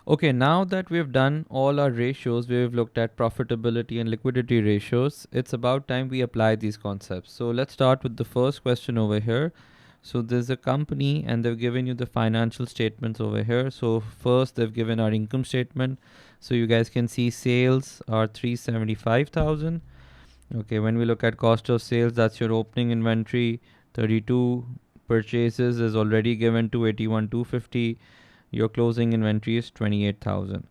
Okay, now that we've done all our ratios, we've looked at profitability and liquidity ratios, it's about time we apply these concepts. So let's start with the first question over here. So there's a company and they've given you the financial statements over here. So first they've given our income statement. So you guys can see sales are 375,000. Okay, when we look at cost of sales, that's your opening inventory, 32. Purchases is already given to 81,250. Your closing inventory is 28,000,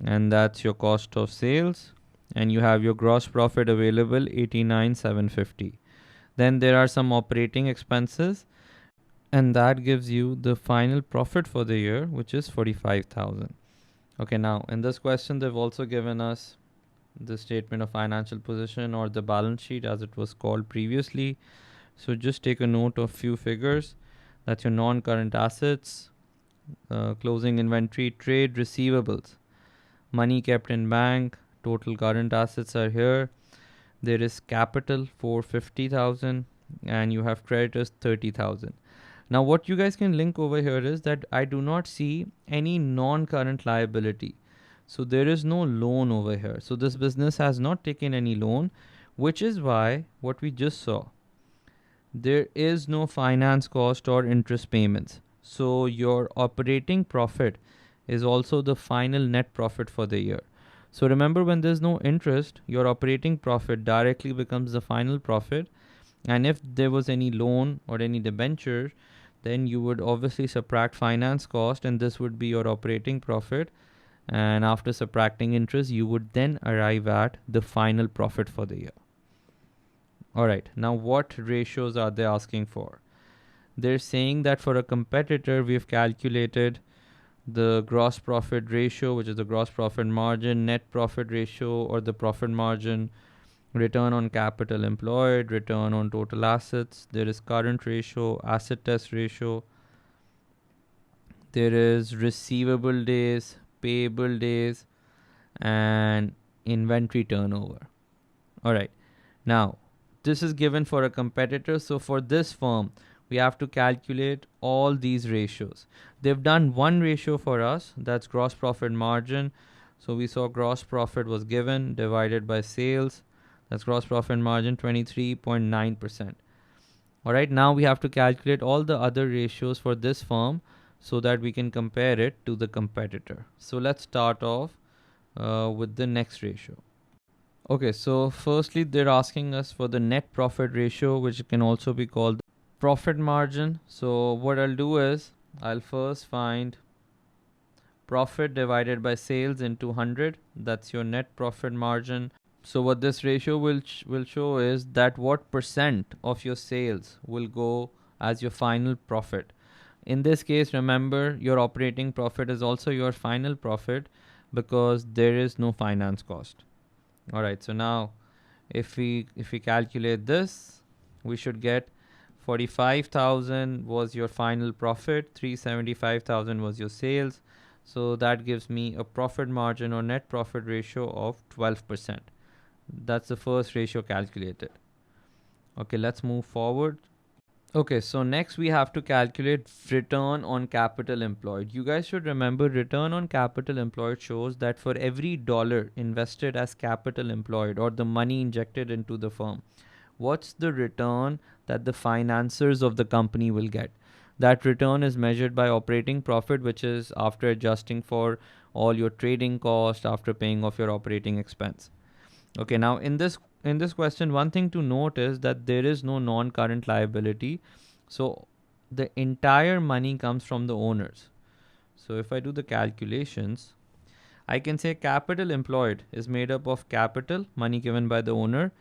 and that's your cost of sales. And you have your gross profit available, 89,750. Then there are some operating expenses, and that gives you the final profit for the year, which is 45,000. Okay, now in this question, they've also given us the statement of financial position, or the balance sheet as it was called previously. So just take a note of few figures. That's your non-current assets, closing inventory, trade receivables, money kept in bank, total current assets are here. There is capital for 50,000, and you have creditors 30,000. Now what you guys can link over here is that I do not see any non-current liability. So there is no loan over here. So this business has not taken any loan, which is why what we just saw, there is no finance cost or interest payments. So your operating profit is also the final net profit for the year. So remember, when there's no interest, your operating profit directly becomes the final profit. And if there was any loan or any debenture, then you would obviously subtract finance cost, and this would be your operating profit. And after subtracting interest, you would then arrive at the final profit for the year. All right, now what ratios are they asking for? They're saying that for a competitor, we've calculated the gross profit ratio, which is the gross profit margin, net profit ratio, or the profit margin, return on capital employed, return on total assets. There is current ratio, asset test ratio. There is receivable days, payable days, and inventory turnover. All right. Now, this is given for a competitor. So for this firm, we have to calculate all these ratios. They've done one ratio for us, that's gross profit margin. So we saw gross profit was given divided by sales. That's gross profit margin, 23.9%. All right, now we have to calculate all the other ratios for this firm so that we can compare it to the competitor. So let's start off with the next ratio. Okay, so firstly, they're asking us for the net profit ratio, which can also be called profit margin. So what I'll do is I'll first find profit divided by sales into 100. That's your net profit margin. So what this ratio will show is that what percent of your sales will go as your final profit. In this case, remember, your operating profit is also your final profit because there is no finance cost. All right, so now if we calculate this, we should get 45,000 was your final profit, 375,000 was your sales. So that gives me a profit margin or net profit ratio of 12%. That's the first ratio calculated. Okay, let's move forward. Okay, so next we have to calculate return on capital employed. You guys should remember, return on capital employed shows that for every dollar invested as capital employed, or the money injected into the firm, what's the return that the financiers of the company will get. That return is measured by operating profit, which is after adjusting for all your trading cost, after paying off your operating expense. Okay, now in this question, one thing to note is that there is no non-current liability. So the entire money comes from the owners. So if I do the calculations, I can say capital employed is made up of capital, money given by the owner,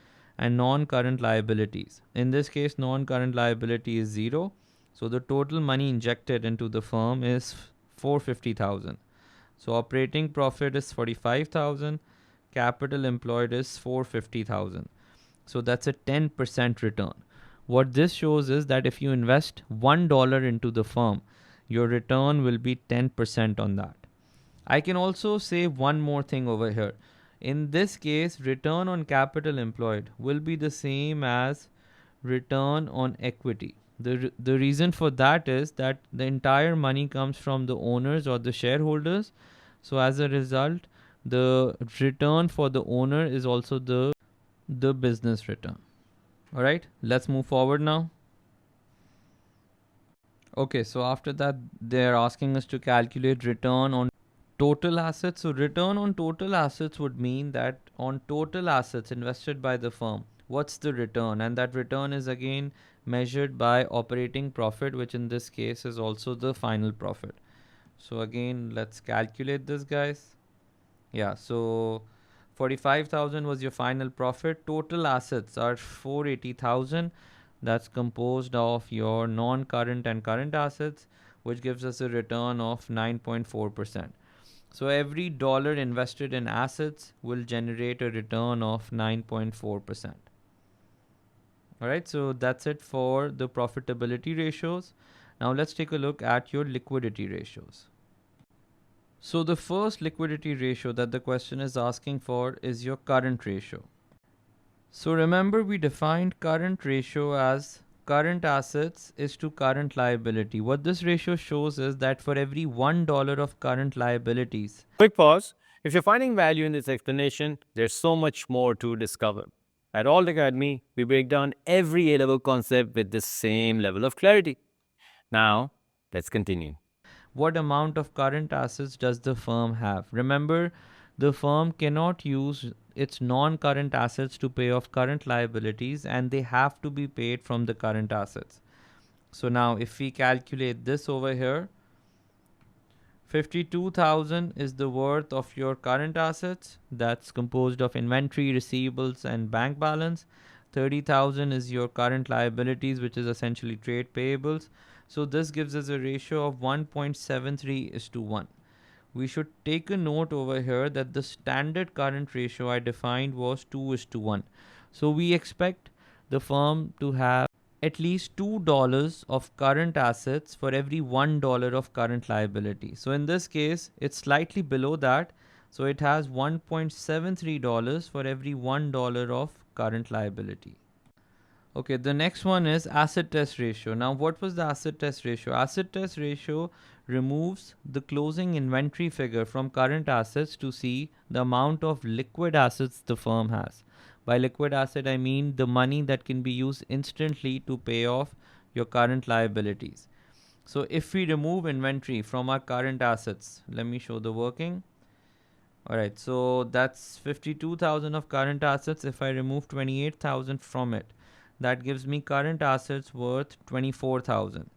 and non-current liabilities. In this case, non-current liability is 0. So the total money injected into the firm is 450,000. So operating profit is 45,000. Capital employed is 450,000. So that's a 10% return. What this shows is that if you invest $1 into the firm, your return will be 10% on that. I can also say one more thing over here. In this case, return on capital employed will be the same as return on equity. The reason for that is that the entire money comes from the owners or the shareholders, So as a result, the return for the owner is also the business return. All right, let's move forward now. Okay, so after that, they're asking us to calculate return on total assets. So return on total assets would mean that on total assets invested by the firm, what's the return? And that return is again measured by operating profit, which in this case is also the final profit. So again, let's calculate this, guys. Yeah, so 45,000 was your final profit. Total assets are 480,000. That's composed of your non-current and current assets, which gives us a return of 9.4%. So every dollar invested in assets will generate a return of 9.4%. All right, so that's it for the profitability ratios. Now let's take a look at your liquidity ratios. So the first liquidity ratio that the question is asking for is your current ratio. So remember, we defined current ratio as current assets is to current liability. What this ratio shows is that for every $1 of current liabilities. Quick pause. If you're finding value in this explanation, there's so much more to discover. At Alt Academy, we break down every A-level concept with the same level of clarity. Now, let's continue. What amount of current assets does the firm have? Remember, the firm cannot use its non-current assets to pay off current liabilities, and they have to be paid from the current assets. So now if we calculate this over here, 52,000 is the worth of your current assets. That's composed of inventory, receivables, and bank balance. 30,000 is your current liabilities, which is essentially trade payables. So this gives us a ratio of 1.73:1. We should take a note over here that the standard current ratio I defined was 2:1. So we expect the firm to have at least $2 of current assets for every $1 of current liability. So in this case, it's slightly below that. So it has $1.73 for every $1 of current liability. Okay, the next one is asset test ratio. Now, what was the asset test ratio? Asset test ratio removes the closing inventory figure from current assets to see the amount of liquid assets the firm has. By liquid asset, I mean the money that can be used instantly to pay off your current liabilities. So if we remove inventory from our current assets, let me show the working. All right, so that's 52,000 of current assets. If I remove 28,000 from it, that gives me current assets worth 24,000.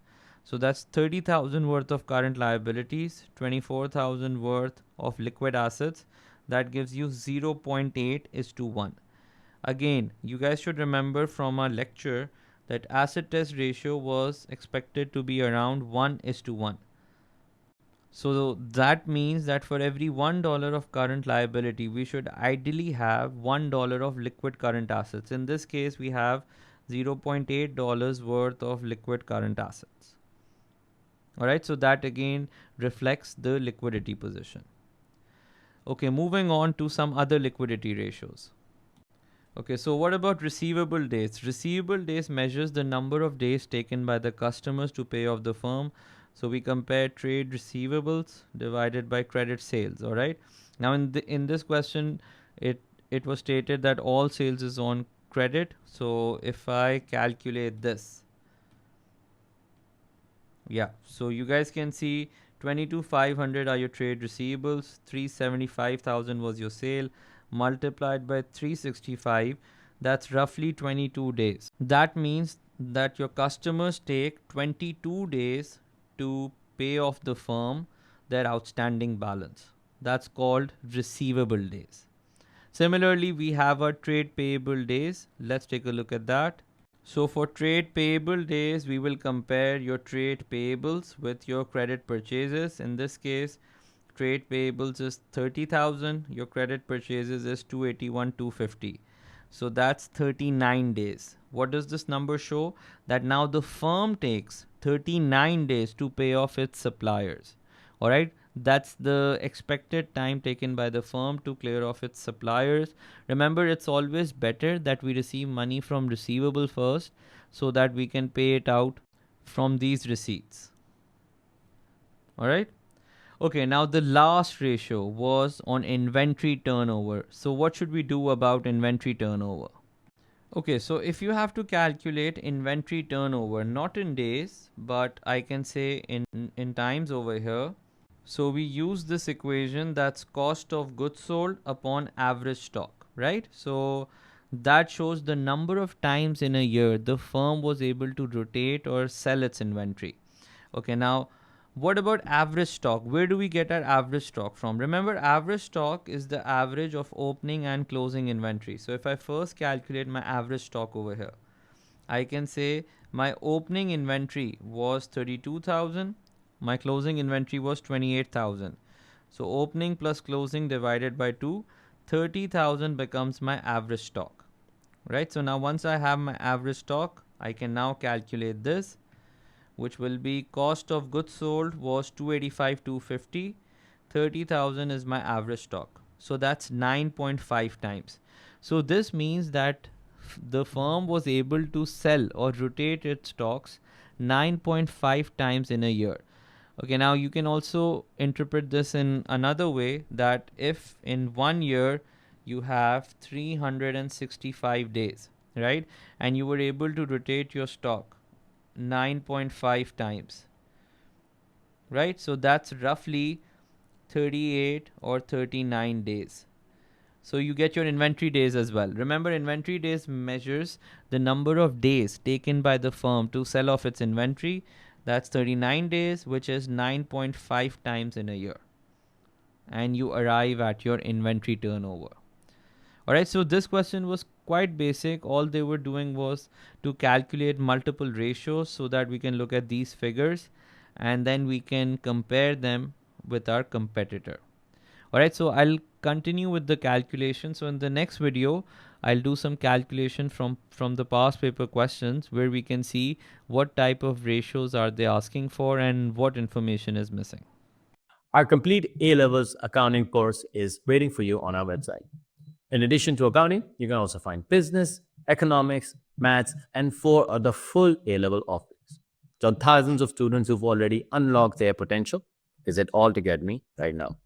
So that's 30,000 worth of current liabilities, 24,000 worth of liquid assets. That gives you 0.8:1. Again, you guys should remember from our lecture that asset test ratio was expected to be around 1:1. So that means that for every $1 of current liability, we should ideally have $1 of liquid current assets. In this case, we have $0.8 worth of liquid current assets. All right, so that again reflects the liquidity position. Okay, moving on to some other liquidity ratios. Okay, so what about receivable days? Receivable days measures the number of days taken by the customers to pay off the firm. So we compare trade receivables divided by credit sales. All right. Now in this question, it was stated that all sales is on credit. So if I calculate this, yeah. So you guys can see 22,500 are your trade receivables, 375,000 was your sale, multiplied by 365, that's roughly 22 days. That means that your customers take 22 days to pay off the firm their outstanding balance. That's called receivable days. Similarly, we have our trade payable days. Let's take a look at that. So for trade payable days, we will compare your trade payables with your credit purchases. In this case, trade payables is 30,000, your credit purchases is 281,250. So that's 39 days. What does this number show? That now the firm takes 39 days to pay off its suppliers. All right, that's the expected time taken by the firm to clear off its suppliers. Remember, it's always better that we receive money from receivable first so that we can pay it out from these receipts. All right. Okay, now the last ratio was on inventory turnover. So what should we do about inventory turnover? Okay, so if you have to calculate inventory turnover, not in days, but I can say in times over here. So we use this equation, that's cost of goods sold upon average stock, right? So that shows the number of times in a year the firm was able to rotate or sell its inventory. Okay, now what about average stock? Where do we get our average stock from? Remember, average stock is the average of opening and closing inventory. So if I first calculate my average stock over here, I can say my opening inventory was 32,000, my closing inventory was 28,000. So opening plus closing divided by 2, 30,000 becomes my average stock, right? So now once I have my average stock, I can now calculate this, which will be cost of goods sold was 285 250, 30,000 is my average stock. So that's 9.5 times. So this means that the firm was able to sell or rotate its stocks 9.5 times in a year. Okay, now you can also interpret this in another way, that if in 1 year you have 365 days, right, and you were able to rotate your stock 9.5 times, right, so that's roughly 38 or 39 days. So you get your inventory days as well. Remember, inventory days measures the number of days taken by the firm to sell off its inventory. That's 39 days, which is 9.5 times in a year. And you arrive at your inventory turnover. All right, so this question was quite basic. All they were doing was to calculate multiple ratios so that we can look at these figures and then we can compare them with our competitor. All right, so I'll continue with the calculation. So in the next video, I'll do some calculation from the past paper questions where we can see what type of ratios are they asking for and what information is missing. Our complete A-levels accounting course is waiting for you on our website. In addition to accounting, you can also find business, economics, maths, and 4 other full A-level offerings. So thousands of students who've already unlocked their potential. Visit All to Get Me right now.